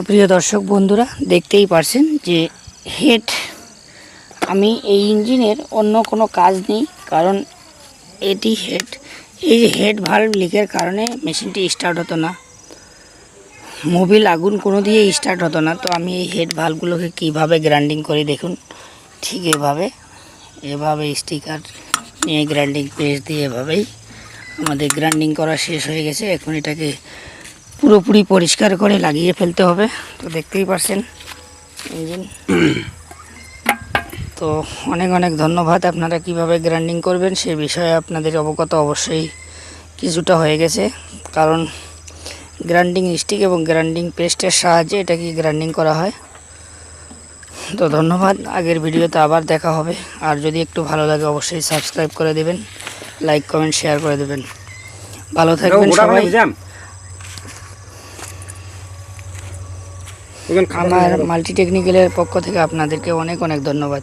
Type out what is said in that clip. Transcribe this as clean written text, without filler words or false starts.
সুপ্রিয় দর্শক বন্ধুরা, দেখতেই পারছেন যে হেড, আমি এই ইঞ্জিনের অন্য কোনো কাজ নেই, কারণ এটি হেড, এই যে হেড ভালভ লিকের কারণে মেশিনটি স্টার্ট হতো না, মোবিল আগুন কোনো দিয়ে স্টার্ট হতো না। তো আমি এই হেড ভালভগুলোকে কীভাবে গ্রাইন্ডিং করি দেখুন, ঠিক এভাবে স্টিকার নিয়ে গ্রাইন্ডিং প্রেস দিয়ে এভাবেই আমাদের গ্রাইন্ডিং করা শেষ হয়ে গেছে। এখন এটাকে পুরোপুরি পরিষ্কার করে লাগিয়ে ফেলতে হবে। তো দেখতেই পারছেন ইঞ্জিন। তো অনেক অনেক ধন্যবাদ। আপনারা কিভাবে গ্রাইন্ডিং করবেন সে বিষয়ে আপনাদের অবগত অবশ্যই কিছুটা হয়ে গেছে, কারণ গ্রাইন্ডিং স্টিক এবং গ্রাইন্ডিং পেস্টের সাহায্যে এটাকে গ্রাইন্ডিং করা হয়। তো ধন্যবাদ, আগের ভিডিওতে আবার দেখা হবে। আর যদি একটু ভালো লাগে অবশ্যই সাবস্ক্রাইব করে দেবেন, লাইক কমেন্ট শেয়ার করে দেবেন। ভালো থাকবেন সবাই। আমার মাল্টি টেকনিক্যালের পক্ষ থেকে আপনাদেরকে অনেক অনেক ধন্যবাদ।